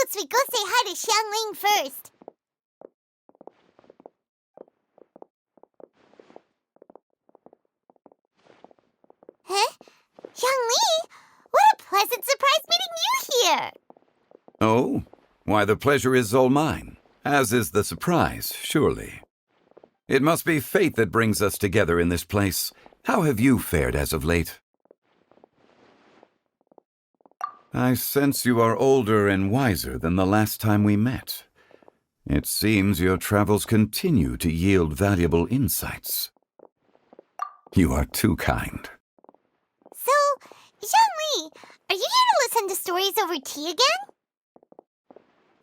propose we go say hi to Xiangling first. Huh? Zhongli? What a pleasant surprise meeting you here! Oh? Why, the pleasure is all mine, as is the surprise, surely. It must be fate that brings us together in this place. How have you fared as of late? I sense you are older and wiser than the last time we met. It seems your travels continue to yield valuable insights. You are too kind. So, Zhongli, are you here to listen to stories over tea again?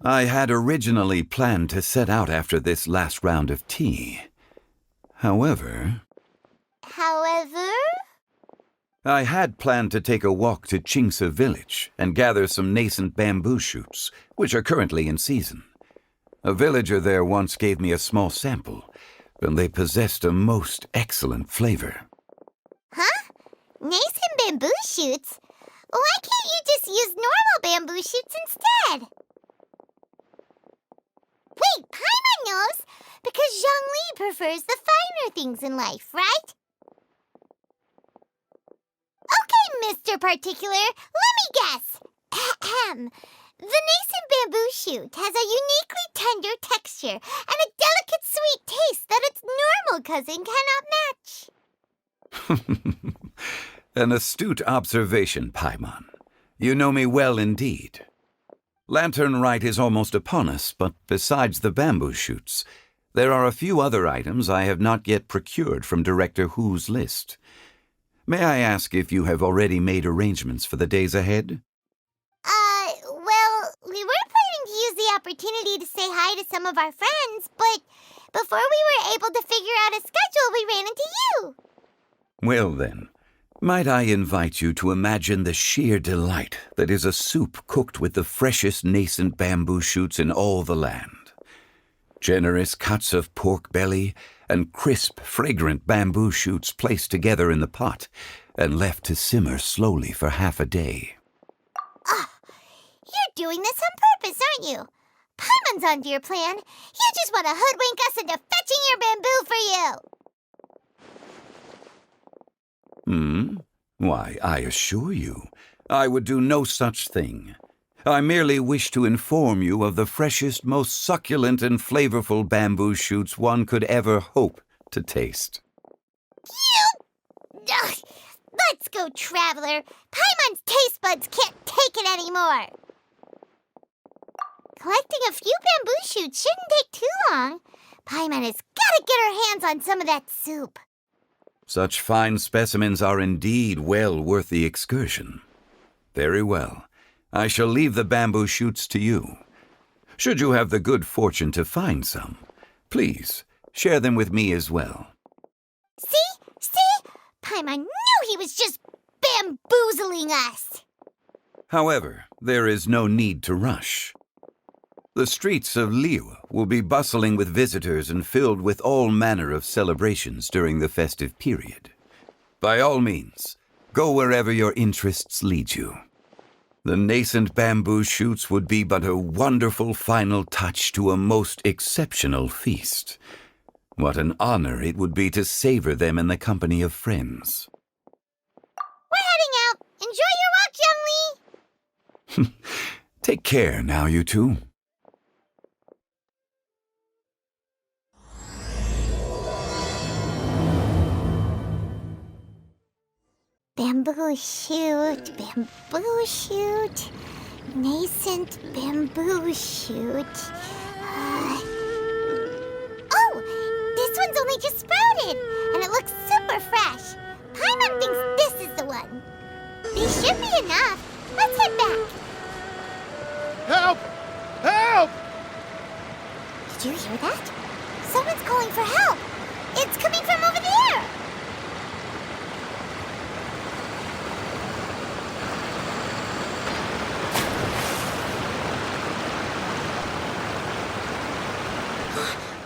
I had originally planned to set out after this last round of tea. However, I had planned to take a walk to Qingce village and gather some nascent bamboo shoots, which are currently in season. A villager there once gave me a small sample, and they possessed a most excellent flavor. Huh? Nascent bamboo shoots? Why can't you just use normal bamboo shoots instead? Wait, Paimon knows! Because Zhongli prefers the finer things in life, right? Okay, Mr. Particular, let me guess. Ahem. The nascent bamboo shoot has a uniquely tender texture and a delicate sweet taste that its normal cousin cannot match. An astute observation, Paimon. You know me well indeed. Lantern Rite is almost upon us, but besides the bamboo shoots, there are a few other items I have not yet procured from Director Hu's list. May I ask if you have already made arrangements for the days ahead? Well, we were planning to use the opportunity to say hi to some of our friends, but before we were able to figure out a schedule, we ran into you. Well then, might I invite you to imagine the sheer delight that is a soup cooked with the freshest nascent bamboo shoots in all the land. Generous cuts of pork belly and crisp, fragrant bamboo shoots placed together in the pot and left to simmer slowly for half a day. You're doing this on purpose, aren't you? Paimon's onto your plan. You just want to hoodwink us into fetching your bamboo for you. Why, I assure you, I would do no such thing. I merely wish to inform you of the freshest, most succulent and flavorful bamboo shoots one could ever hope to taste. Ugh, let's go, Traveler. Paimon's taste buds can't take it anymore. Collecting a few bamboo shoots shouldn't take too long. Paimon has got to get her hands on some of that soup. Such fine specimens are indeed well worth the excursion. Very well. I shall leave the bamboo shoots to you. Should you have the good fortune to find some, please share them with me as well. See? Paimon knew he was just bamboozling us. However, there is no need to rush. The streets of Liyue will be bustling with visitors and filled with all manner of celebrations during the festive period. By all means, go wherever your interests lead you. The nascent bamboo shoots would be but a wonderful final touch to a most exceptional feast. What an honor it would be to savor them in the company of friends. We're heading out. Enjoy your walk, Zhongli. Take care now, you two. Bamboo shoot, nascent bamboo shoot. Oh, this one's only just sprouted, and it looks super fresh. Paimon thinks this is the one. These should be enough. Let's head back. Help! Help! Did you hear that? Someone's calling for help. It's coming from over there.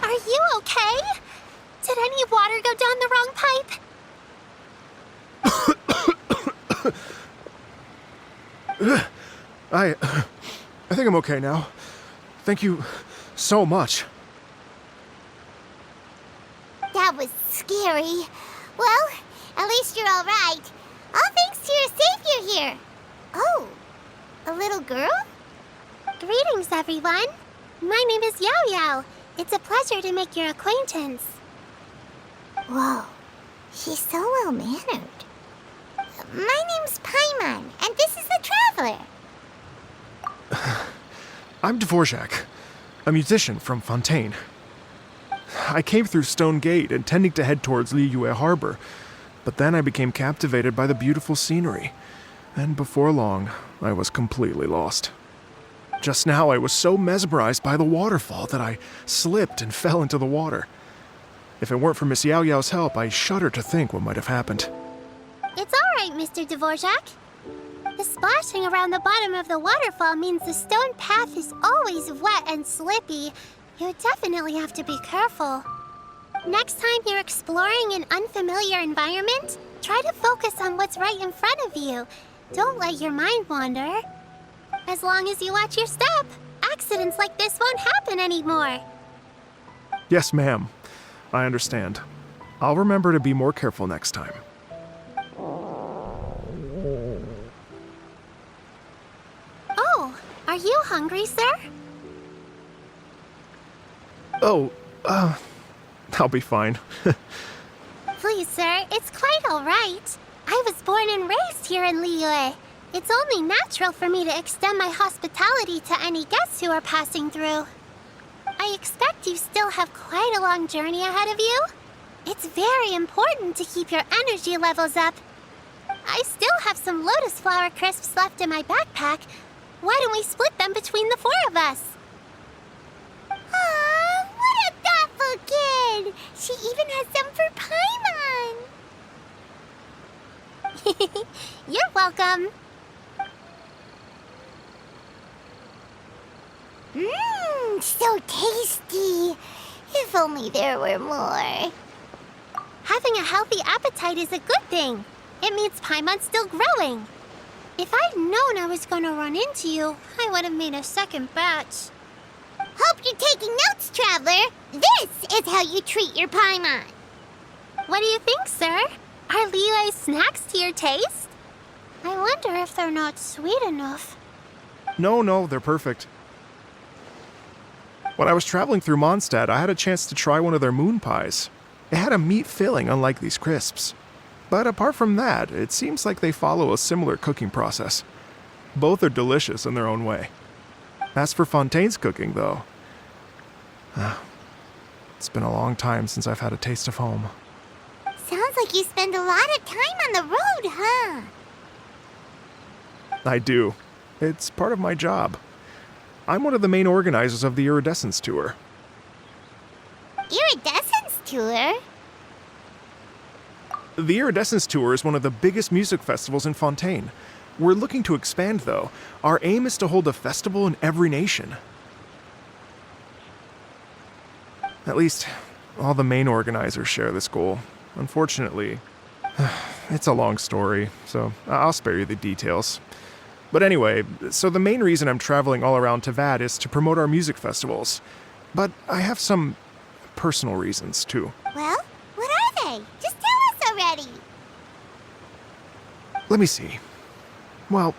Are you okay? Did any water go down the wrong pipe? I think I'm okay now. Thank you so much. That was scary. Well, at least you're all right. All thanks to your savior here. Oh, a little girl? Greetings, everyone. My name is Yaoyao. It's a pleasure to make your acquaintance. Whoa, she's so well-mannered. My name's Paimon, and this is the Traveler. I'm Dvorak, a musician from Fontaine. I came through Stone Gate intending to head towards Liyue Harbor, but then I became captivated by the beautiful scenery, and before long, I was completely lost. Just now, I was so mesmerized by the waterfall that I slipped and fell into the water. If it weren't for Miss Yaoyao's help, I shudder to think what might have happened. It's all right, Mr. Dvorak. The splashing around the bottom of the waterfall means the stone path is always wet and slippy. You definitely have to be careful. Next time you're exploring an unfamiliar environment, try to focus on what's right in front of you. Don't let your mind wander. As long as you watch your step, accidents like this won't happen anymore. Yes, ma'am. I understand. I'll remember to be more careful next time. Oh, are you hungry, sir? Oh, I'll be fine. Please, sir, it's quite all right. I was born and raised here in Liyue. It's only natural for me to extend my hospitality to any guests who are passing through. I expect you still have quite a long journey ahead of you. It's very important to keep your energy levels up. I still have some lotus flower crisps left in my backpack. Why don't we split them between the four of us? Aw, what a thoughtful kid! She even has some for Paimon. You're welcome. Mmm, so tasty. If only there were more. Having a healthy appetite is a good thing. It means Paimon's still growing. If I'd known I was going to run into you, I would have made a second batch. Hope you're taking notes, Traveler. This is how you treat your Paimon. What do you think, sir? Are Liyue's snacks to your taste? I wonder if they're not sweet enough. No, they're perfect. When I was traveling through Mondstadt, I had a chance to try one of their moon pies. It had a meat filling, unlike these crisps. But apart from that, it seems like they follow a similar cooking process. Both are delicious in their own way. As for Fontaine's cooking, though, it's been a long time since I've had a taste of home. Sounds like you spend a lot of time on the road, huh? I do. It's part of my job. I'm one of the main organizers of the Iridescence Tour. Iridescence Tour? The Iridescence Tour is one of the biggest music festivals in Fontaine. We're looking to expand, though. Our aim is to hold a festival in every nation. At least, all the main organizers share this goal. Unfortunately, it's a long story, so I'll spare you the details. But anyway, so the main reason I'm traveling all around Tavad is to promote our music festivals. But I have some personal reasons, too. Well, what are they? Just tell us already. Let me see. Well,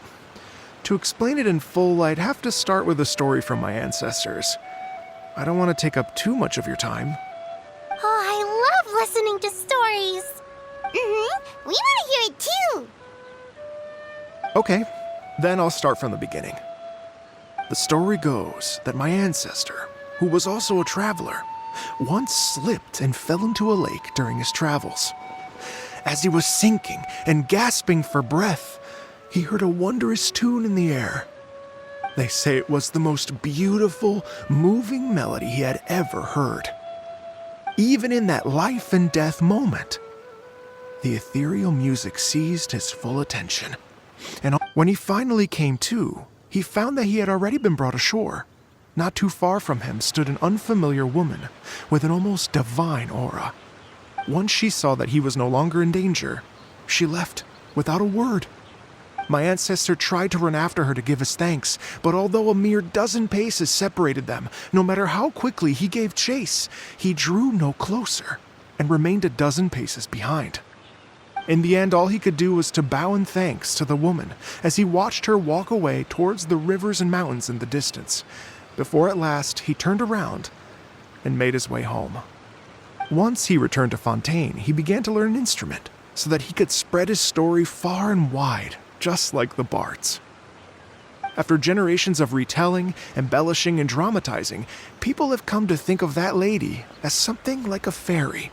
to explain it in full, I'd have to start with a story from my ancestors. I don't want to take up too much of your time. Oh, I love listening to stories. We want to hear it too. Okay, then I'll start from the beginning. The story goes that my ancestor, who was also a traveler, once slipped and fell into a lake during his travels. As he was sinking and gasping for breath, he heard a wondrous tune in the air. They say it was the most beautiful, moving melody he had ever heard. Even in that life and death moment, the ethereal music seized his full attention. And when he finally came to, he found that he had already been brought ashore. Not too far from him stood an unfamiliar woman with an almost divine aura. Once she saw that he was no longer in danger, she left without a word. My ancestor tried to run after her to give his thanks, but although a mere dozen paces separated them, no matter how quickly he gave chase, he drew no closer and remained a dozen paces behind. In the end, all he could do was to bow in thanks to the woman as he watched her walk away towards the rivers and mountains in the distance, before at last he turned around and made his way home. Once he returned to Fontaine, he began to learn an instrument so that he could spread his story far and wide, just like the bards. After generations of retelling, embellishing, and dramatizing, people have come to think of that lady as something like a fairy.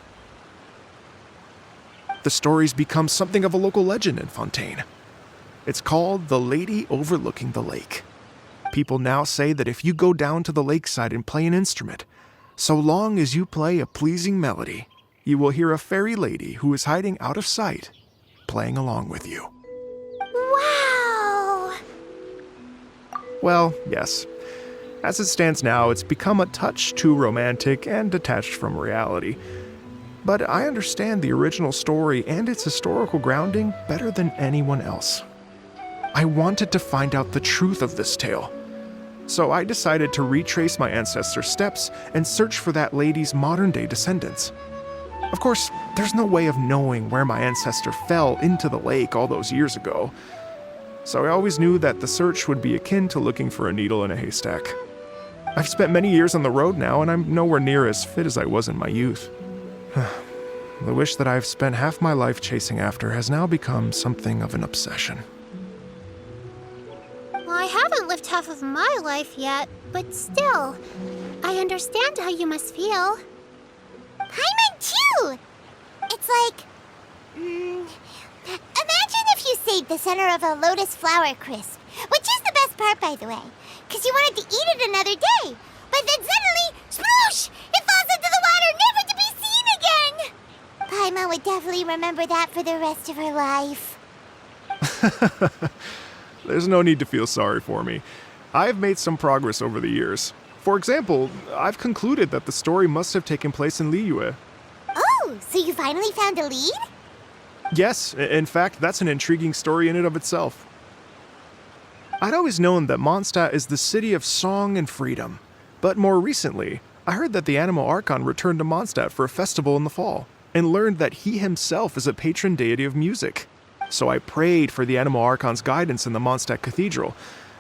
The story's become something of a local legend in Fontaine. It's called the Lady Overlooking the Lake. People now say that if you go down to the lakeside and play an instrument, so long as you play a pleasing melody, you will hear a fairy lady who is hiding out of sight, playing along with you. Wow! Well, yes. As it stands now, it's become a touch too romantic and detached from reality. But I understand the original story and its historical grounding better than anyone else. I wanted to find out the truth of this tale. So I decided to retrace my ancestors' steps and search for that lady's modern-day descendants. Of course, there's no way of knowing where my ancestor fell into the lake all those years ago. So I always knew that the search would be akin to looking for a needle in a haystack. I've spent many years on the road now, and I'm nowhere near as fit as I was in my youth. The wish that I've spent half my life chasing after has now become something of an obsession. Well, I haven't lived half of my life yet, but still, I understand how you must feel. Paimon too! It's like... imagine if you saved the center of a lotus flower crisp, which is the best part, by the way, because you wanted to eat it another day. But then suddenly, sploosh! It falls into the water, never to be seen again! Paimon would definitely remember that for the rest of her life. There's no need to feel sorry for me. I've made some progress over the years. For example, I've concluded that the story must have taken place in Liyue. Oh, so you finally found a lead? Yes, in fact, that's an intriguing story in and of itself. I'd always known that Mondstadt is the city of song and freedom, but more recently, I heard that the Animal Archon returned to Mondstadt for a festival in the fall, and learned that he himself is a patron deity of music. So I prayed for the Animal Archon's guidance in the Mondstadt Cathedral,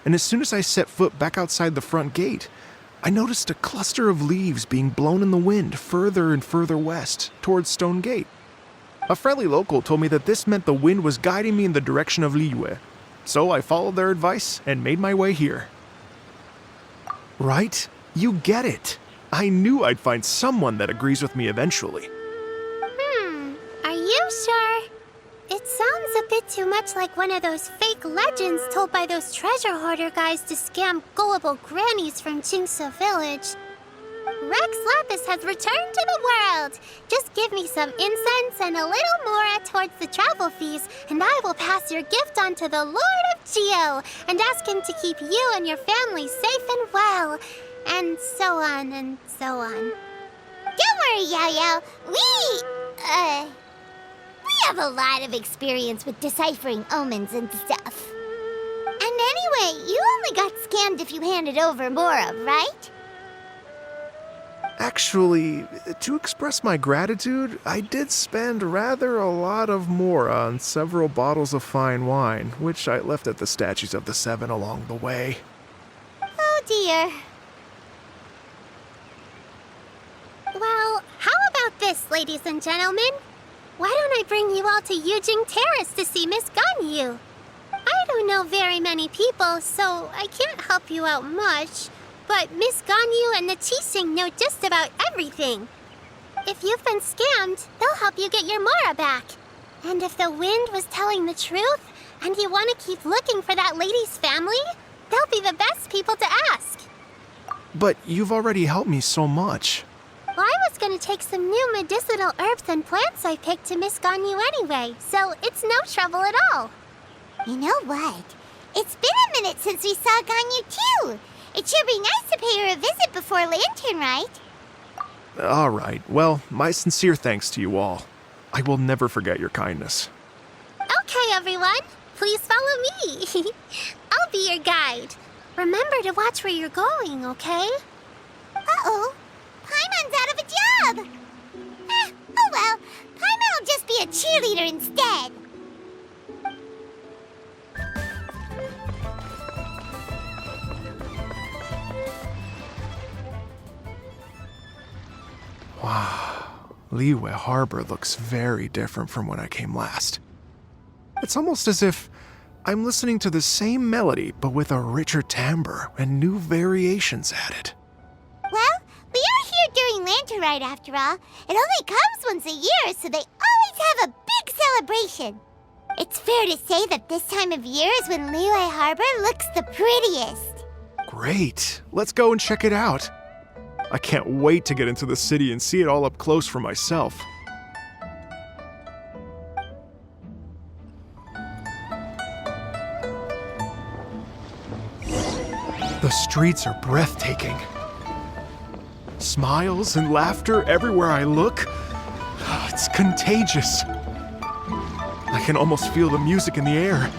and as soon as I set foot back outside the front gate, I noticed a cluster of leaves being blown in the wind further and further west, towards Stone Gate. A friendly local told me that this meant the wind was guiding me in the direction of Liyue, so I followed their advice and made my way here. Right? You get it. I knew I'd find someone that agrees with me eventually. Are you sure? It sounds a bit too much like one of those fake legends told by those treasure hoarder guys to scam gullible grannies from Jinxa Village. Rex Lapis has returned to the world. Just give me some incense and a little mora towards the travel fees, and I will pass your gift on to the Lord of Geo and ask him to keep you and your family safe and well. And so on and so on. Don't worry, Yaoyao. We have a lot of experience with deciphering omens and stuff. And anyway, you only got scammed if you handed over Mora, right? Actually, to express my gratitude, I did spend rather a lot of mora on several bottles of fine wine, which I left at the statues of the Seven along the way. Oh dear. Well, how about this, ladies and gentlemen? Why don't I bring you all to Yujing Terrace to see Miss Ganyu? I don't know very many people, so I can't help you out much. But Miss Ganyu and the Qixing know just about everything. If you've been scammed, they'll help you get your Mora back. And if the wind was telling the truth, and you want to keep looking for that lady's family, they'll be the best people to ask. But you've already helped me so much. Well, I was going to take some new medicinal herbs and plants I picked to Miss Ganyu anyway, so it's no trouble at all. You know what? It's been a minute since we saw Ganyu too. It sure be nice to pay her a visit before Lantern, right? All right. Well, my sincere thanks to you all. I will never forget your kindness. Okay, everyone. Please follow me. I'll be your guide. Remember to watch where you're going, okay? Uh-oh. Paimon's out of a job. Oh well. Paimon will just be a cheerleader instead. Wow. Liyue Harbor looks very different from when I came last. It's almost as if I'm listening to the same melody, but with a richer timbre and new variations added. Well, we are here during Lantern Rite after all. It only comes once a year, so they always have a big celebration. It's fair to say that this time of year is when Liyue Harbor looks the prettiest. Great. Let's go and check it out. I can't wait to get into the city and see it all up close for myself. The streets are breathtaking. Smiles and laughter everywhere I look. It's contagious. I can almost feel the music in the air.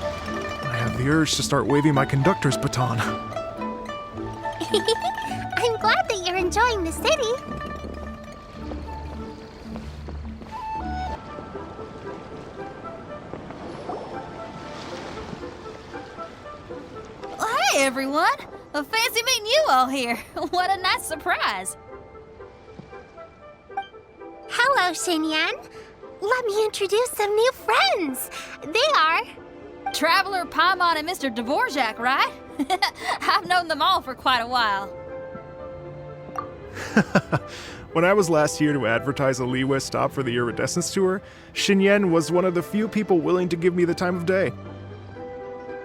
I have the urge to start waving my conductor's baton. I'm glad that you're enjoying the city. Hey, everyone! Fancy meeting you all here. What a nice surprise. Hello, Xinyan. Let me introduce some new friends. They are... Traveler, Paimon, and Mr. Dvorak, right? I've known them all for quite a while. When I was last here to advertise a Liyue stop for the Iridescence Tour, Xinyan was one of the few people willing to give me the time of day.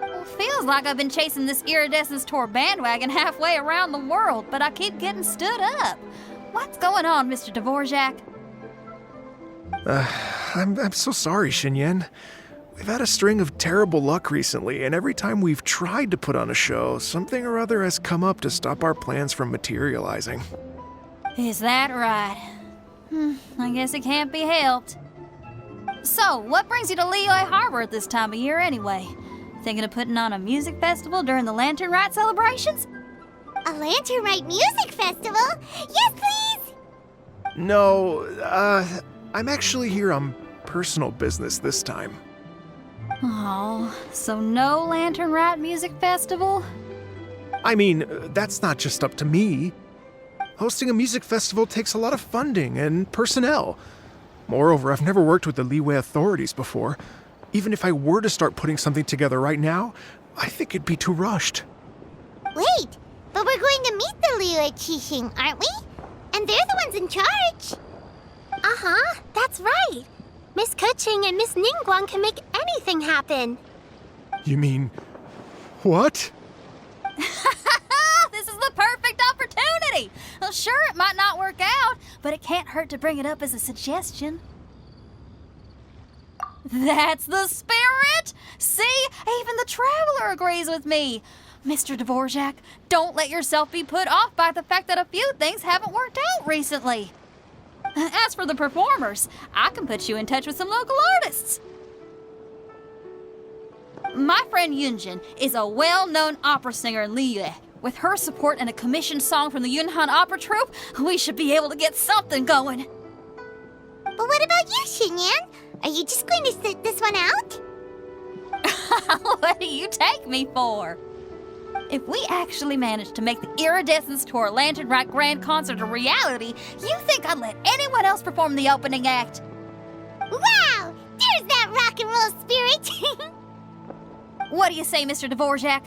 Well, feels like I've been chasing this Iridescence Tour bandwagon halfway around the world, but I keep getting stood up. What's going on, Mr. Dvorak? I'm so sorry, Xinyan. We've had a string of terrible luck recently, and every time we've tried to put on a show, something or other has come up to stop our plans from materializing. Is that right? I guess it can't be helped. So, what brings you to Liyue Harbor at this time of year anyway? Thinking of putting on a music festival during the Lantern Rite celebrations? A Lantern Rite music festival? Yes, please! No, I'm actually here on personal business this time. Oh, so no Lantern Rite music festival? I mean, that's not just up to me. Hosting a music festival takes a lot of funding and personnel. Moreover, I've never worked with the Liyue authorities before. Even if I were to start putting something together right now, I think it'd be too rushed. Wait, but we're going to meet the Liyue Qixing, aren't we? And they're the ones in charge. Uh-huh, that's right. Miss Kuching and Miss Ningguang can make anything happen. You mean... what? This is the perfect opportunity! Well, sure, it might not work out, but it can't hurt to bring it up as a suggestion. That's the spirit! See, even the Traveler agrees with me. Mr. Dvorak, don't let yourself be put off by the fact that a few things haven't worked out recently. As for the performers, I can put you in touch with some local artists. My friend Yunjin is a well-known opera singer in Liyue. With her support and a commissioned song from the Yunhan Opera Troupe, we should be able to get something going. But what about you, Xinyan? Are you just going to sit this one out? What do you take me for? If we actually manage to make the Iridescence Tour Lantern Rite Grand Concert a reality, you think I'd let anyone else perform the opening act? Wow! There's that rock and roll spirit! What do you say, Mr. Dvorak?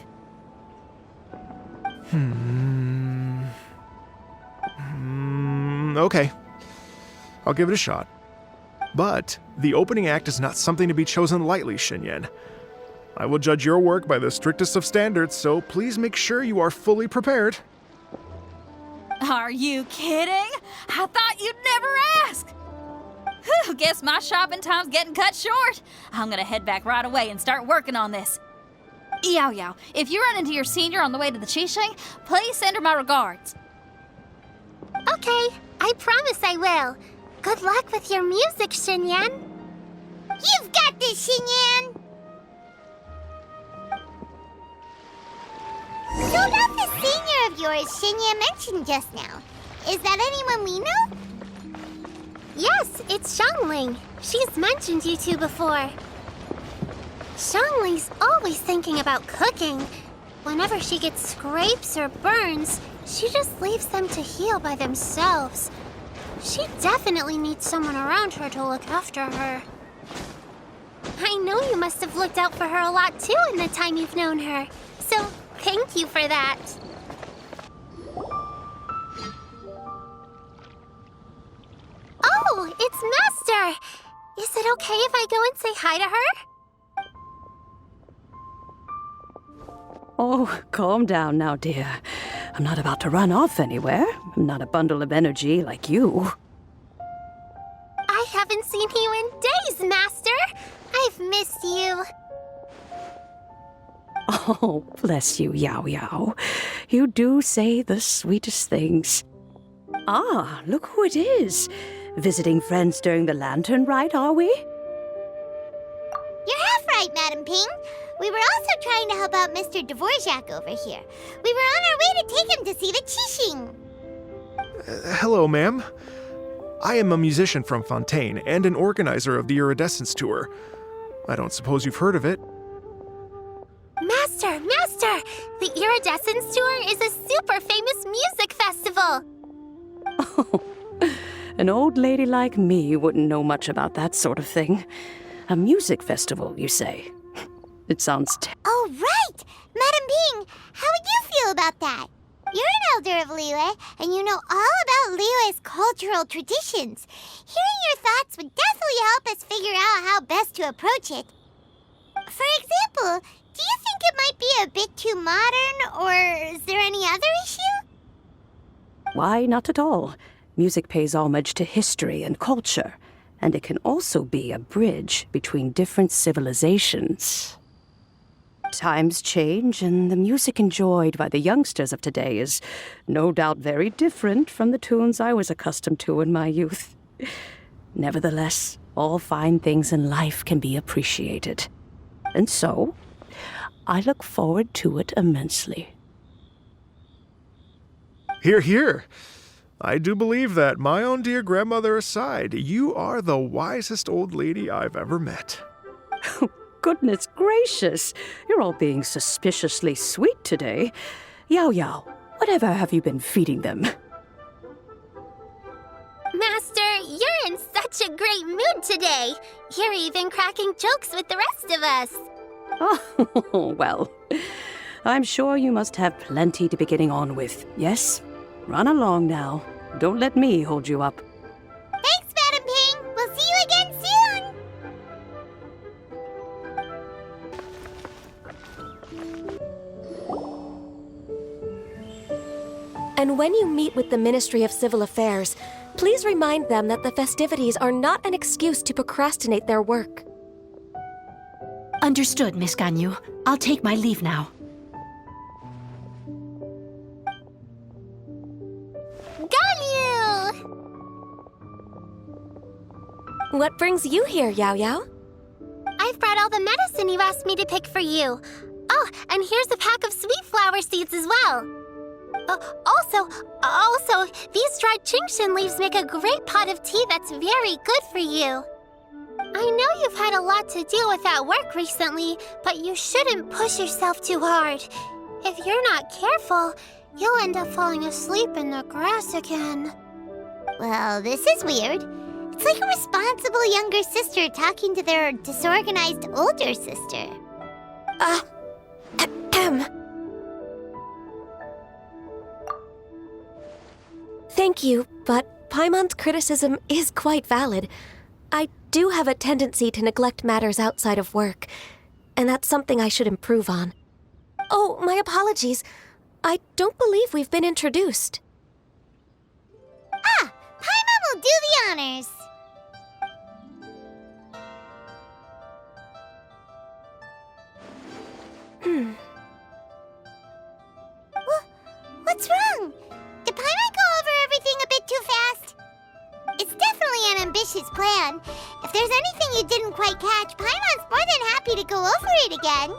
Okay. I'll give it a shot. But the opening act is not something to be chosen lightly, Xinyan. I will judge your work by the strictest of standards, so please make sure you are fully prepared. Are you kidding? I thought you'd never ask. Whew, guess my shopping time's getting cut short. I'm gonna head back right away and start working on this. Yaoyao, if you run into your senior on the way to the Qixing, please send her my regards. Okay, I promise I will. Good luck with your music, Xinyan. You've got this, Xinyan! How about this senior of yours Xinyan mentioned just now? Is that anyone we know? Yes, it's Zhongli. She's mentioned you two before. Zhongli's always thinking about cooking. Whenever she gets scrapes or burns, she just leaves them to heal by themselves. She definitely needs someone around her to look after her. I know you must have looked out for her a lot too in the time you've known her. So, thank you for that. Oh, it's Master! Is it okay if I go and say hi to her? Oh, calm down now, dear. I'm not about to run off anywhere. I'm not a bundle of energy like you. I haven't seen you in days, Master! I've missed you. Oh, bless you, Yaoyao. You do say the sweetest things. Ah, look who it is. Visiting friends during the lantern rite, are we? You're half right, Madam Ping. We were also trying to help out Mr. Dvorak over here. We were on our way to take him to see the Qixing. Hello, ma'am. I am a musician from Fontaine and an organizer of the Iridescence Tour. I don't suppose you've heard of it. Master! The Iridescence Tour is a super famous music festival! Oh, an old lady like me wouldn't know much about that sort of thing. A music festival, you say? It sounds Oh, right! Madam Ping, how would you feel about that? You're an elder of Liyue, and you know all about Liyue's cultural traditions. Hearing your thoughts would definitely help us figure out how best to approach it. For example, do you think it might be a bit too modern, or is there any other issue? Why, not at all. Music pays homage to history and culture, and it can also be a bridge between different civilizations. Times change, and the music enjoyed by the youngsters of today is no doubt very different from the tunes I was accustomed to in my youth. Nevertheless, all fine things in life can be appreciated. And so, I look forward to it immensely. Hear, hear. I do believe that, my own dear grandmother aside, you are the wisest old lady I've ever met. Goodness gracious, you're all being suspiciously sweet today. Yaoyao, whatever have you been feeding them? Master, you're in such a great mood today. You're even cracking jokes with the rest of us. Oh, well, I'm sure you must have plenty to be getting on with, yes? Run along now. Don't let me hold you up. Thanks, Madam Ping. We'll see you again soon. And when you meet with the Ministry of Civil Affairs, please remind them that the festivities are not an excuse to procrastinate their work. Understood, Miss Ganyu. I'll take my leave now. Ganyu! What brings you here, Yaoyao? I've brought all the medicine you asked me to pick for you. Oh, and here's a pack of sweet flower seeds as well. Also, these dried Xinyan leaves make a great pot of tea that's very good for you. I know you've had a lot to deal with at work recently, but you shouldn't push yourself too hard. If you're not careful, you'll end up falling asleep in the grass again. Well, this is weird. It's like a responsible younger sister talking to their disorganized older sister. Thank you, but Paimon's criticism is quite valid. I do have a tendency to neglect matters outside of work, and that's something I should improve on. Oh, my apologies. I don't believe we've been introduced. Ah, Paimon will do the honors. What's wrong? Did Paimon go over everything a bit too fast? It's definitely an ambitious plan. If there's anything you didn't quite catch, Paimon's more than happy to go over it again.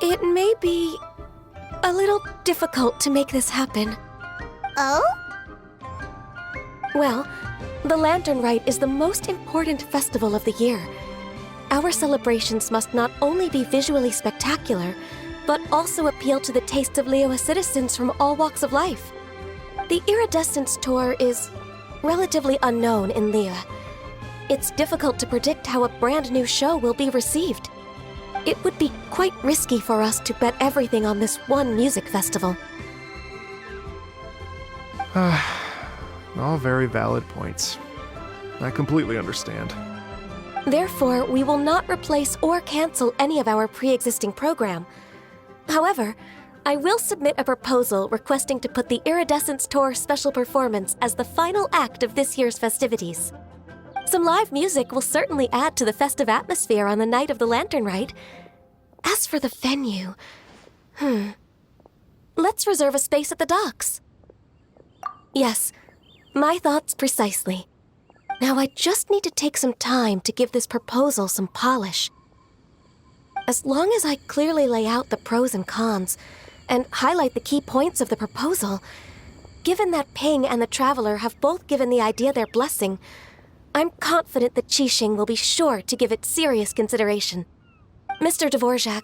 It may be a little difficult to make this happen. Oh? Well, the Lantern Rite is the most important festival of the year. Our celebrations must not only be visually spectacular, but also appeal to the tastes of Liyue citizens from all walks of life. The Iridescence Tour is relatively unknown in Liyue. It's difficult to predict how a brand new show will be received. It would be quite risky for us to bet everything on this one music festival. All very valid points. I completely understand. Therefore, we will not replace or cancel any of our pre-existing program. However, I will submit a proposal requesting to put the Iridescence Tour special performance as the final act of this year's festivities. Some live music will certainly add to the festive atmosphere on the night of the Lantern Rite. As for the venue, let's reserve a space at the docks. Yes, my thoughts precisely. Now I just need to take some time to give this proposal some polish. As long as I clearly lay out the pros and cons, and highlight the key points of the proposal, given that Ping and the Traveler have both given the idea their blessing, I'm confident that Qixing will be sure to give it serious consideration. Mr. Dvorak,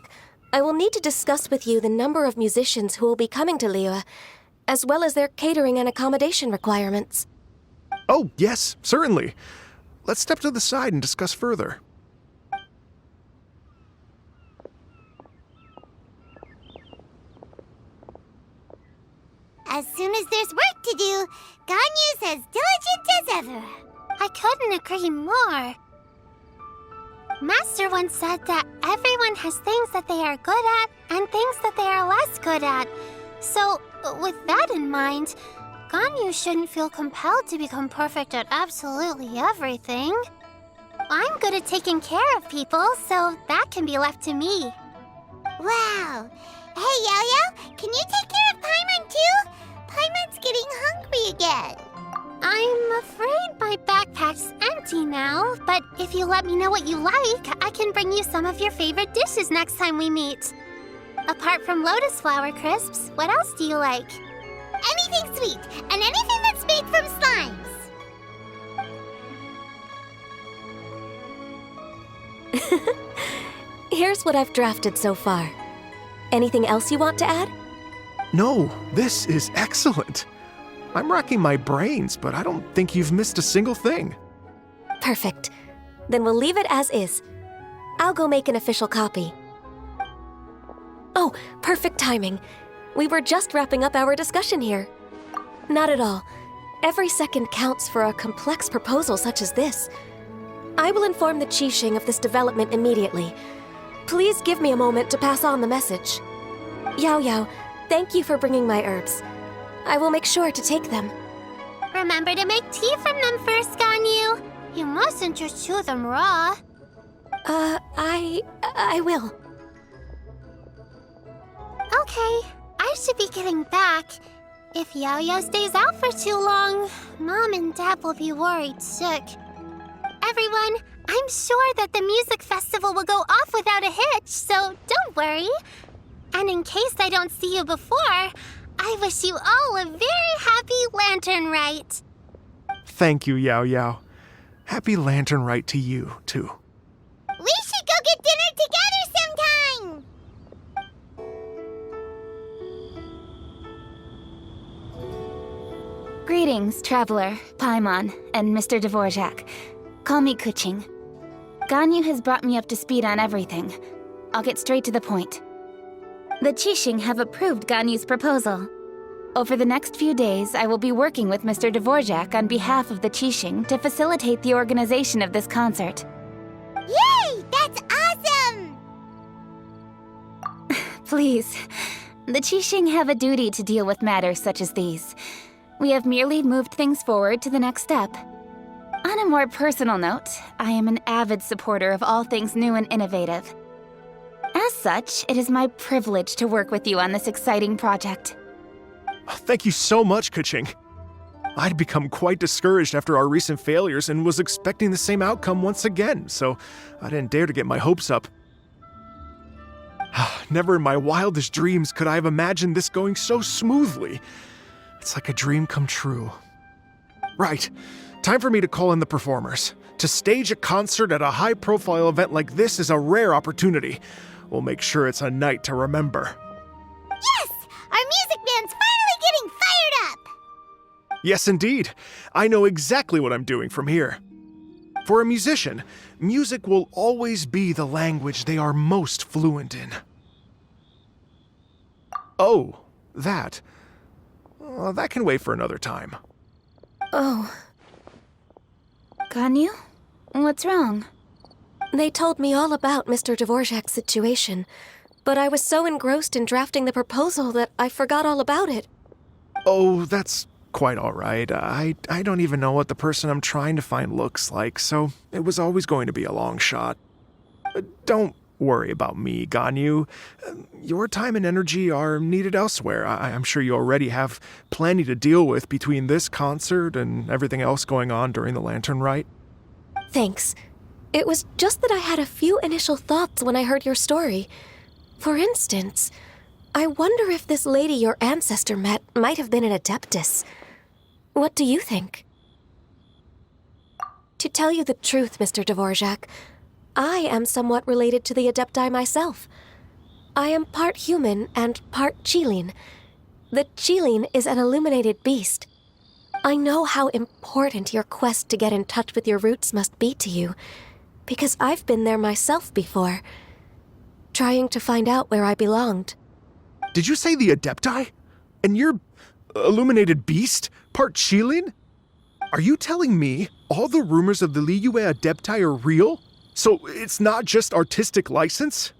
I will need to discuss with you the number of musicians who will be coming to Liyue, as well as their catering and accommodation requirements. Oh, yes, certainly. Let's step to the side and discuss further. As soon as there's work to do, Ganyu's as diligent as ever. I couldn't agree more. Master once said that everyone has things that they are good at and things that they are less good at. So, with that in mind, Ganyu shouldn't feel compelled to become perfect at absolutely everything. I'm good at taking care of people, so that can be left to me. Wow. Hey, Yaoyao, can you take care of Paimon too? Paimon's getting hungry again. I'm afraid my backpack's empty now, but if you let me know what you like, I can bring you some of your favorite dishes next time we meet. Apart from lotus flower crisps, what else do you like? Anything sweet, and anything that's made from slimes. Here's what I've drafted so far. Anything else you want to add? No, this is excellent. I'm racking my brains, but I don't think you've missed a single thing. Perfect. Then we'll leave it as is. I'll go make an official copy. Oh, perfect timing. We were just wrapping up our discussion here. Not at all. Every second counts for a complex proposal such as this. I will inform the Qixing of this development immediately. Please give me a moment to pass on the message. Yaoyao, thank you for bringing my herbs. I will make sure to take them. Remember to make tea from them first, Ganyu. You mustn't just chew them raw. I will. Okay, I should be getting back. If Yaoyao stays out for too long, Mom and Dad will be worried sick. Everyone, I'm sure that the music festival will go off without a hitch, so don't worry. And in case I don't see you before, I wish you all a very happy Lantern Rite. Thank you, Yaoyao. Happy Lantern Rite to you, too. We should go get dinner together sometime! Greetings, Traveler, Paimon, and Mr. Dvorak. Call me Kuching. Ganyu has brought me up to speed on everything. I'll get straight to the point. The Qixing have approved Ganyu's proposal. Over the next few days, I will be working with Mr. Dvorak on behalf of the Qixing to facilitate the organization of this concert. Yay! That's awesome! Please, the Qixing have a duty to deal with matters such as these. We have merely moved things forward to the next step. On a more personal note, I am an avid supporter of all things new and innovative. As such, it is my privilege to work with you on this exciting project. Thank you so much, Kuching. I'd become quite discouraged after our recent failures and was expecting the same outcome once again, so I didn't dare to get my hopes up. Never in my wildest dreams could I have imagined this going so smoothly. It's like a dream come true. Right. Time for me to call in the performers. To stage a concert at a high-profile event like this is a rare opportunity. We'll make sure it's a night to remember. Yes! Our music band's finally getting fired up! Yes, indeed. I know exactly what I'm doing from here. For a musician, music will always be the language they are most fluent in. Oh, that. That can wait for another time. Oh, Ganyu? What's wrong? they told me all about Mr. Dvorak's situation, but I was so engrossed in drafting the proposal that I forgot all about it. Oh, that's quite all right. I don't even know what the person I'm trying to find looks like, so it was always going to be a long shot. Don't worry about me, Ganyu. Your time and energy are needed elsewhere. I'm sure you already have plenty to deal with between this concert and everything else going on during the Lantern Rite. Thanks. It was just that I had a few initial thoughts when I heard your story. For instance, I wonder if this lady your ancestor met might have been an Adeptus. What do you think? To tell you the truth, Mr. Dvorak, I am somewhat related to the Adepti myself. I am part human and part Qilin. The Qilin is an illuminated beast. I know how important your quest to get in touch with your roots must be to you, because I've been there myself before, trying to find out where I belonged. Did you say the Adepti? And you're illuminated beast? Part Qilin? Are you telling me all the rumors of the Liyue Adepti are real? So it's not just artistic license?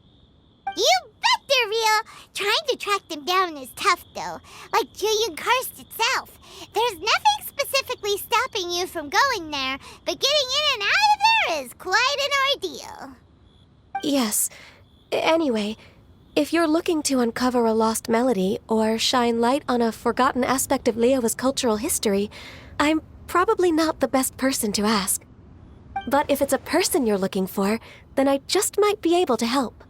You bet they're real! Trying to track them down is tough, though. Like Julian Karst itself. There's nothing specifically stopping you from going there, but getting in and out of there is quite an ordeal. Yes. Anyway, if you're looking to uncover a lost melody or shine light on a forgotten aspect of Liyue's cultural history, I'm probably not the best person to ask. But if it's a person you're looking for, then I just might be able to help.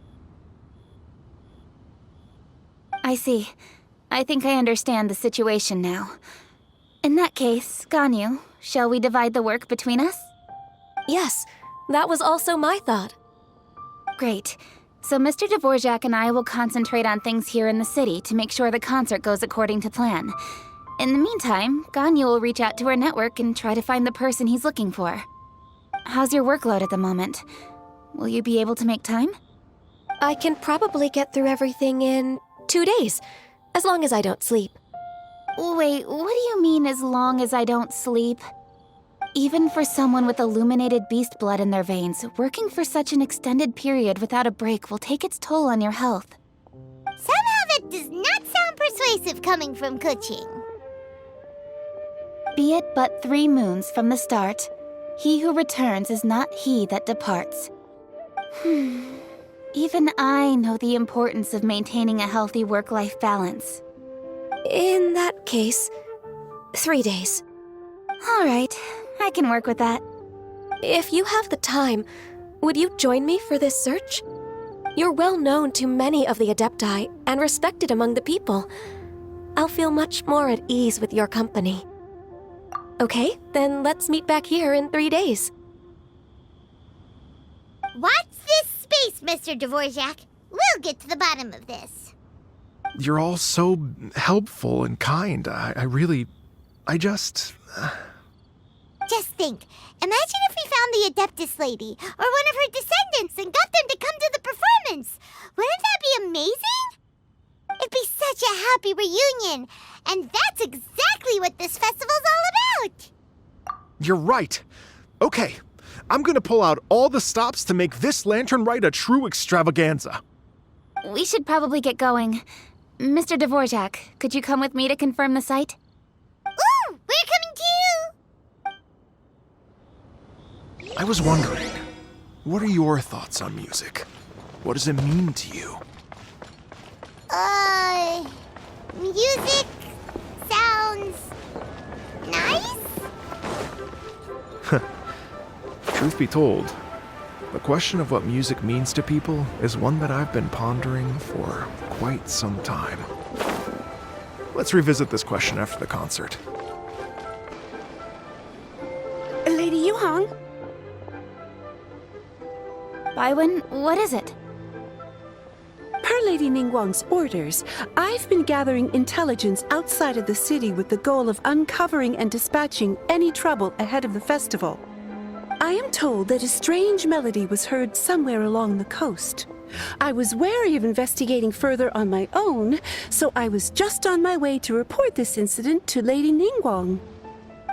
I see. I think I understand the situation now. In that case, Ganyu, shall we divide the work between us? Yes, that was also my thought. Great. So Mr. Dvorak and I will concentrate on things here in the city to make sure the concert goes according to plan. In the meantime, Ganyu will reach out to her network and try to find the person he's looking for. How's your workload at the moment? Will you be able to make time? I can probably get through everything in 2 days, as long as I don't sleep. Wait, what do you mean as long as I don't sleep? Even for someone with illuminated beast blood in their veins, working for such an extended period without a break will take its toll on your health. Somehow that does not sound persuasive coming from Kuching. Be it but 3 moons from the start, he who returns is not he that departs. Even I know the importance of maintaining a healthy work-life balance. In that case, 3 days. All right, I can work with that. If you have the time, would you join me for this search? You're well known to many of the Adepti and respected among the people. I'll feel much more at ease with your company. Okay, then let's meet back here in 3 days. Watch this space, Mr. Dvorak. We'll get to the bottom of this. You're all so helpful and kind. I just... Just think, imagine if we found the Adeptus lady, or one of her descendants, and got them to come to the performance. Wouldn't that be amazing? It'd be such a happy reunion, and that's exactly what this festival's all about. You're right. Okay, I'm gonna pull out all the stops to make this Lantern Rite a true extravaganza. We should probably get going. Mr. Dvorak, could you come with me to confirm the site? Ooh, we're coming too! I was wondering, what are your thoughts on music? What does it mean to you? Music sounds nice? Truth be told, The question of what music means to people is one that I've been pondering for quite some time. Let's revisit this question after the concert. Lady Yuhang? Baiwen, what is it? Per Lady Ningguang's orders, I've been gathering intelligence outside of the city with the goal of uncovering and dispatching any trouble ahead of the festival. I am told that a strange melody was heard somewhere along the coast. I was wary of investigating further on my own, so I was just on my way to report this incident to Lady Ningguang.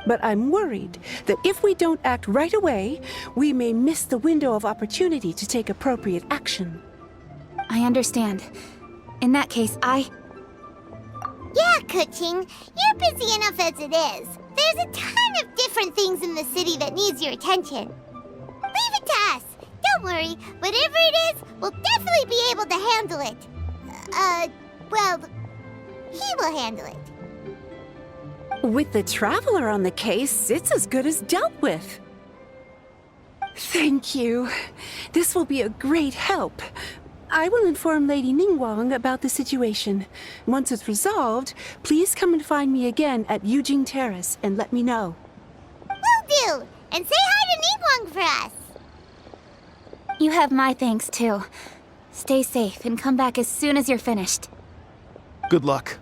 But I'm worried that if we don't act right away, we may miss the window of opportunity to take appropriate action. I understand. In that case, Yeah, Kuching, you're busy enough as it is. There's a ton of different things in the city that needs your attention. Leave it to us. Don't worry, whatever it is, we'll definitely be able to handle it. Well, he will handle it. With the Traveler on the case, it's as good as dealt with. Thank you. This will be a great help. I will inform Lady Ningguang about the situation. Once it's resolved, please come and find me again at Yujing Terrace and let me know. Will do! And say hi to Ningguang for us! you have my thanks too. Stay safe and come back as soon as you're finished. Good luck.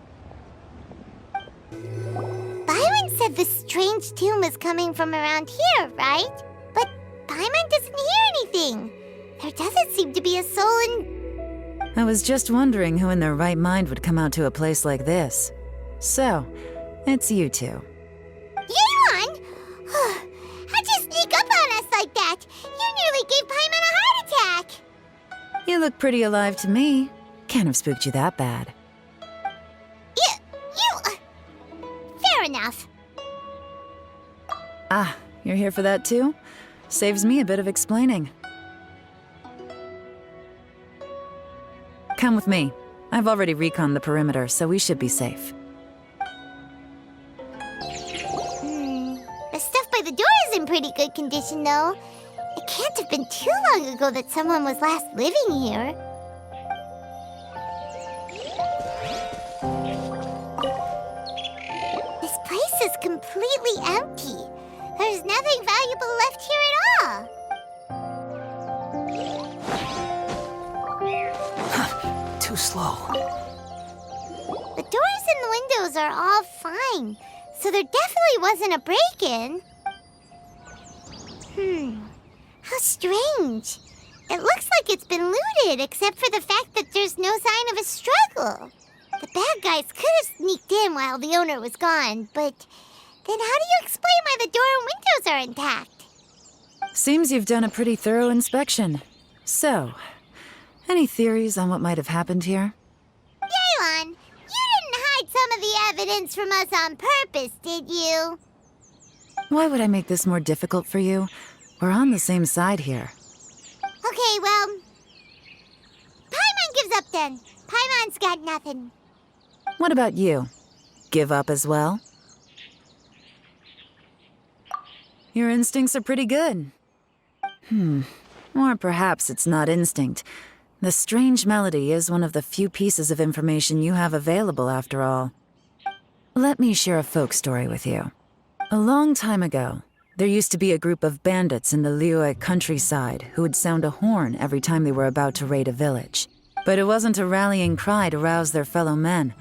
Byron said the strange tune was coming from around here, right? But Paimon doesn't hear anything. There doesn't seem to be a soul in... I was just wondering who in their right mind would come out to a place like this. So, it's you two. Yelan! How'd you sneak up on us like that? You nearly gave Paimon a heart attack! You look pretty alive to me. Can't have spooked you that bad. Fair enough. Ah, you're here for that too? Saves me a bit of explaining. Come with me. I've already reconned the perimeter, so we should be safe. The stuff by the door is in pretty good condition, though. It can't have been too long ago that someone was last living here. This place is completely empty. There's nothing valuable left here at all. Too slow. The doors and the windows are all fine, so there definitely wasn't a break-in. How strange. It looks like it's been looted, except for the fact that there's no sign of a struggle. The bad guys could have sneaked in while the owner was gone, but then how do you explain why the door and windows are intact? Seems you've done a pretty thorough inspection. So, any theories on what might have happened here? Yelan, you didn't hide some of the evidence from us on purpose, did you? Why would I make this more difficult for you? We're on the same side here. Okay, well... Paimon gives up then. Paimon's got nothing. What about you? Give up as well? Your instincts are pretty good. Or perhaps it's not instinct. The strange melody is one of the few pieces of information you have available, after all. Let me share a folk story with you. A long time ago, there used to be a group of bandits in the Liyue countryside who would sound a horn every time they were about to raid a village. But it wasn't a rallying cry to rouse their fellow men.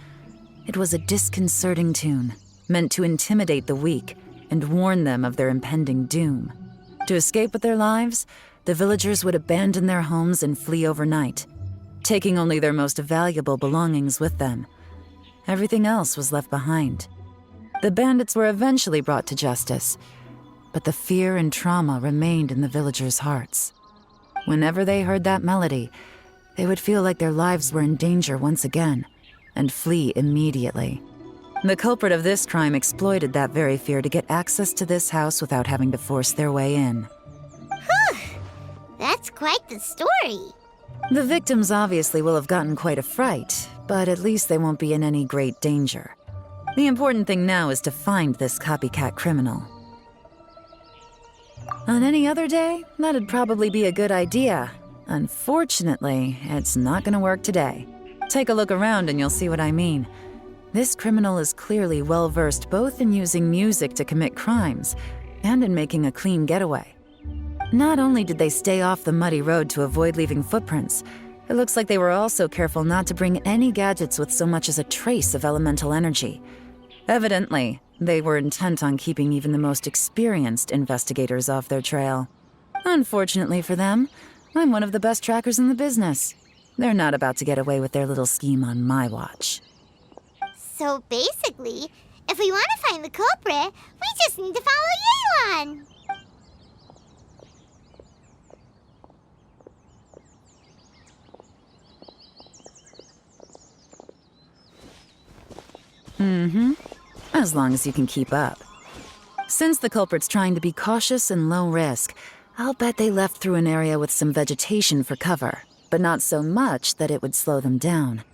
It was a disconcerting tune, meant to intimidate the weak and warn them of their impending doom. To escape with their lives, the villagers would abandon their homes and flee overnight, taking only their most valuable belongings with them. Everything else was left behind. The bandits were eventually brought to justice, but the fear and trauma remained in the villagers' hearts. Whenever they heard that melody, they would feel like their lives were in danger once again, and flee immediately. The culprit of this crime exploited that very fear to get access to this house without having to force their way in. That's quite the story. The victims obviously will have gotten quite a fright, but at least they won't be in any great danger. The important thing now is to find this copycat criminal. On any other day, that'd probably be a good idea. Unfortunately, it's not gonna work today. Take a look around and you'll see what I mean. This criminal is clearly well-versed both in using music to commit crimes and in making a clean getaway. Not only did they stay off the muddy road to avoid leaving footprints, it looks like they were also careful not to bring any gadgets with so much as a trace of elemental energy. Evidently, they were intent on keeping even the most experienced investigators off their trail. Unfortunately for them, I'm one of the best trackers in the business. They're not about to get away with their little scheme on my watch. So basically, if we want to find the culprit, we just need to follow Yelan. As long as you can keep up. Since the culprit's trying to be cautious and low risk, I'll bet they left through an area with some vegetation for cover, but not so much that it would slow them down.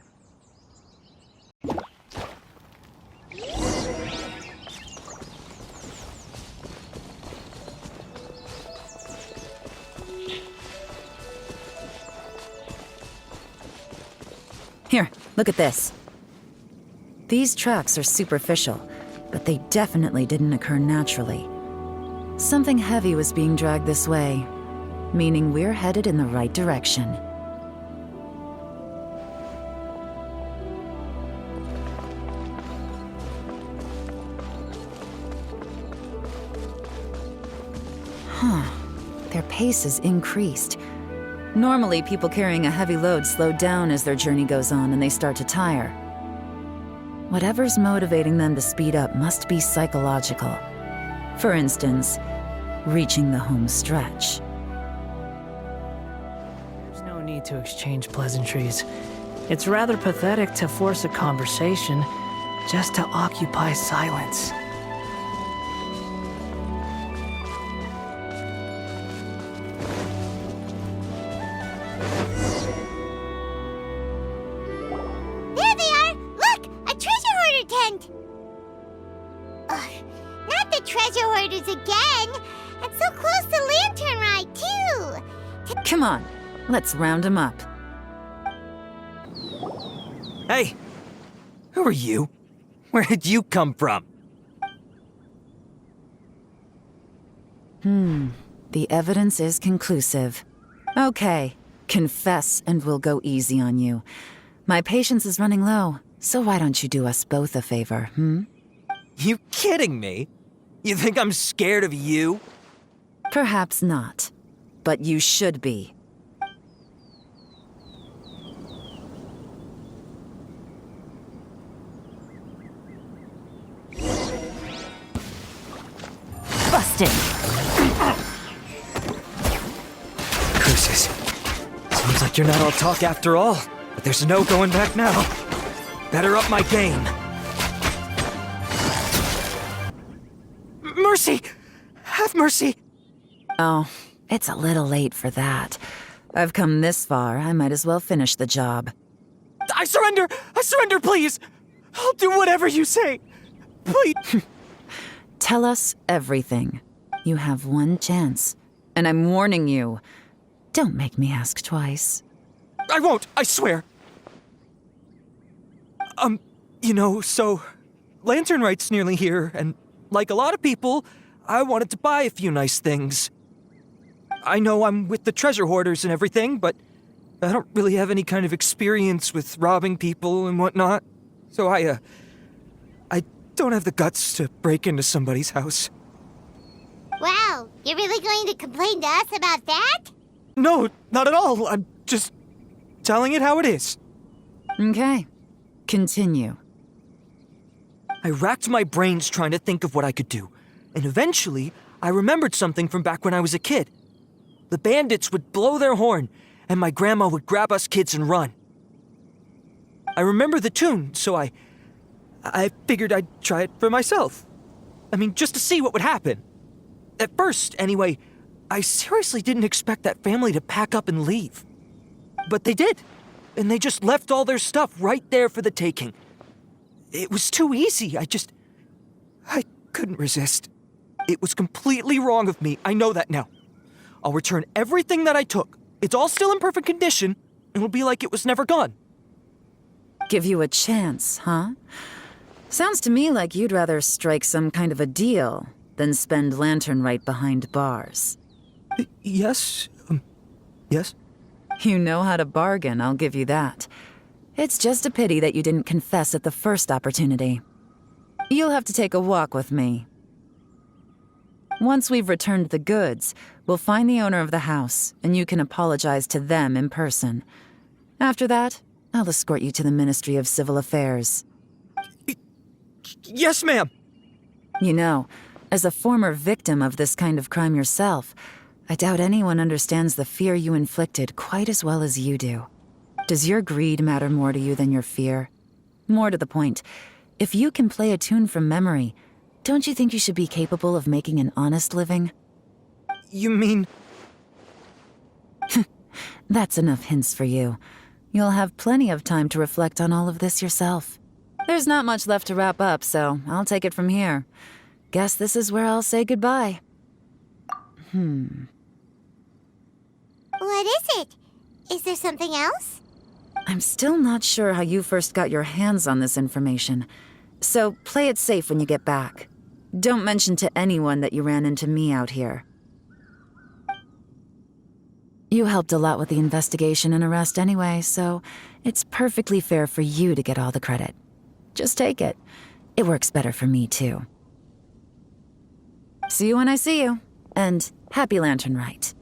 Here, look at this. These tracks are superficial, but they definitely didn't occur naturally. Something heavy was being dragged this way, meaning we're headed in the right direction. Their pace is increased. Normally, people carrying a heavy load slow down as their journey goes on and they start to tire. Whatever's motivating them to speed up must be psychological. For instance, reaching the home stretch. There's no need to exchange pleasantries. It's rather pathetic to force a conversation just to occupy silence. There they are! Look! A treasure hoarder tent! Ugh, not the treasure hoarders again! And so close to Lantern Ride, too! Come on, let's round them up. Hey! Who are you? Where did you come from? The evidence is conclusive. Okay, confess and we'll go easy on you. My patience is running low, so why don't you do us both a favor, You kidding me? You think I'm scared of you? Perhaps not, but you should be. Busted! Cruises. Seems like you're not all talk after all, but there's no going back now. Better up my game. Mercy! Have mercy! Oh, it's a little late for that. I've come this far, I might as well finish the job. I surrender! I surrender, please! I'll do whatever you say! Please! Tell us everything. You have one chance, and I'm warning you. Don't make me ask twice. I won't, I swear! So... Lantern Right's nearly here, and like a lot of people, I wanted to buy a few nice things. I know I'm with the treasure hoarders and everything, but I don't really have any kind of experience with robbing people and whatnot. So I don't have the guts to break into somebody's house. Wow, you're really going to complain to us about that? No, not at all. I'm just telling it how it is. Okay, continue. I racked my brains trying to think of what I could do, and eventually I remembered something from back when I was a kid. The bandits would blow their horn, and my grandma would grab us kids and run. I remember the tune, so I figured I'd try it for myself. I mean, just to see what would happen. At first, anyway, I seriously didn't expect that family to pack up and leave. But they did, and they just left all their stuff right there for the taking. It was too easy, I couldn't resist. It was completely wrong of me. I know that now. I'll return everything that I took. It's all still in perfect condition. It'll be like it was never gone. Give you a chance, huh? Sounds to me like you'd rather strike some kind of a deal than spend lantern right behind bars. Yes? Yes? You know how to bargain, I'll give you that. It's just a pity that you didn't confess at the first opportunity. You'll have to take a walk with me. Once we've returned the goods, we'll find the owner of the house, and you can apologize to them in person. After that, I'll escort you to the Ministry of Civil Affairs. Yes, ma'am! You know, as a former victim of this kind of crime yourself, I doubt anyone understands the fear you inflicted quite as well as you do. Does your greed matter more to you than your fear? More to the point, if you can play a tune from memory, don't you think you should be capable of making an honest living? You mean... That's enough hints for you. You'll have plenty of time to reflect on all of this yourself. There's not much left to wrap up, so I'll take it from here. Guess this is where I'll say goodbye. What is it? Is there something else? I'm still not sure how you first got your hands on this information, so play it safe when you get back. Don't mention to anyone that you ran into me out here. You helped a lot with the investigation and arrest anyway, so it's perfectly fair for you to get all the credit. Just take it. It works better for me, too. See you when I see you, and happy Lantern Rite.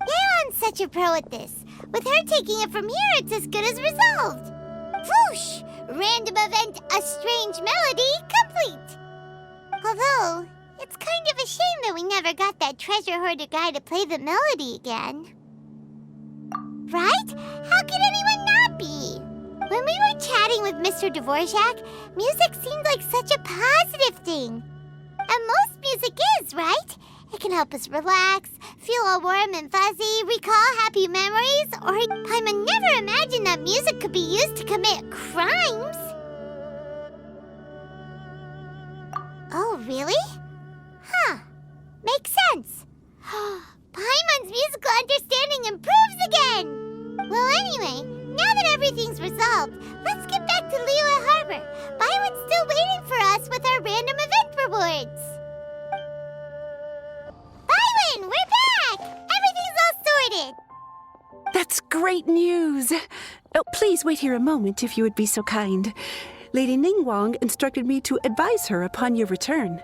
Yelan's such a pro at this. With her taking it from here, it's as good as resolved. Whoosh! Random event, a strange melody, complete! Although, it's kind of a shame that we never got that treasure hoarder guy to play the melody again. Right? How could anyone not be? When we were chatting with Mr. Dvorak, music seemed like such a positive thing. And most music is, right? It can help us relax, feel all warm and fuzzy, recall happy memories, or Paimon never imagined that music could be used to commit crimes. Oh, really? Huh. Makes sense. Paimon's musical understanding improves again! Well, anyway, now that everything's resolved, let's get back to Liyue Harbor. Byron's still waiting for us with our random event rewards. Byron, we're back! Everything's all sorted! That's great news! Oh, please wait here a moment if you would be so kind. Lady Ningguang instructed me to advise her upon your return.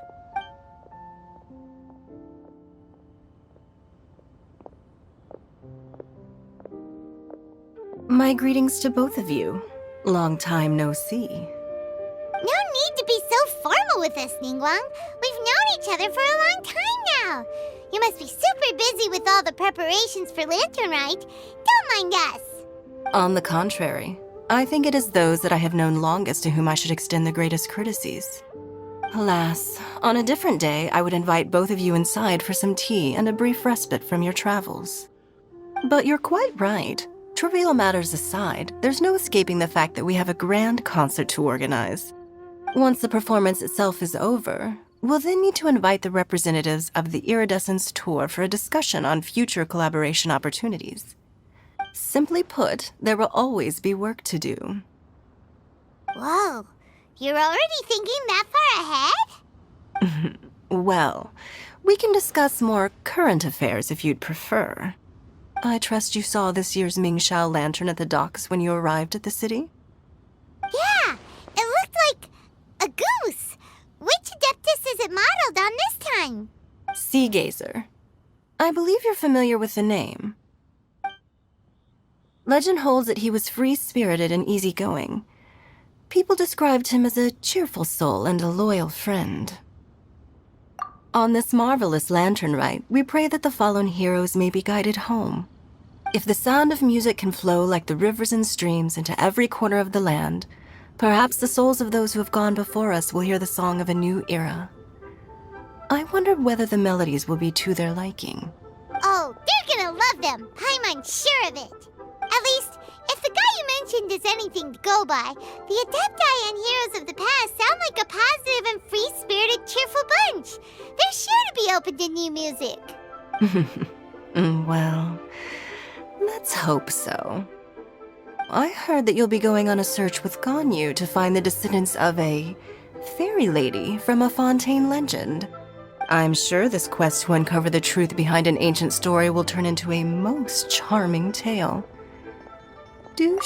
My greetings to both of you. Long time no see. No need to be so formal with us, Ningguang. We've known each other for a long time now. You must be super busy with all the preparations for Lantern Rite. Don't mind us. On the contrary, I think it is those that I have known longest to whom I should extend the greatest courtesies. Alas, on a different day, I would invite both of you inside for some tea and a brief respite from your travels. But you're quite right. Trivial matters aside, there's no escaping the fact that we have a grand concert to organize. Once the performance itself is over, we'll then need to invite the representatives of the Iridescence Tour for a discussion on future collaboration opportunities. Simply put, there will always be work to do. Whoa, you're already thinking that far ahead? Well, we can discuss more current affairs if you'd prefer. I trust you saw this year's Mingxiao lantern at the docks when you arrived at the city? Yeah, it looked like a goose. Which Adeptus is it modeled on this time? Sea Gazer. I believe you're familiar with the name. Legend holds that he was free-spirited and easygoing. People described him as a cheerful soul and a loyal friend. On this marvelous Lantern Rite, we pray that the fallen heroes may be guided home. If the sound of music can flow like the rivers and streams into every corner of the land, perhaps the souls of those who have gone before us will hear the song of a new era. I wonder whether the melodies will be to their liking. Oh, they're gonna love them. Paimon's sure of it. At least, if the guy you mentioned legend is anything to go by, the Adepti and Heroes of the Past sound like a positive and free-spirited, cheerful bunch. They're sure to be open to new music. Well, let's hope so. I heard that you'll be going on a search with Ganyu to find the descendants of a fairy lady from a Fontaine legend. I'm sure this quest to uncover the truth behind an ancient story will turn into a most charming tale. Do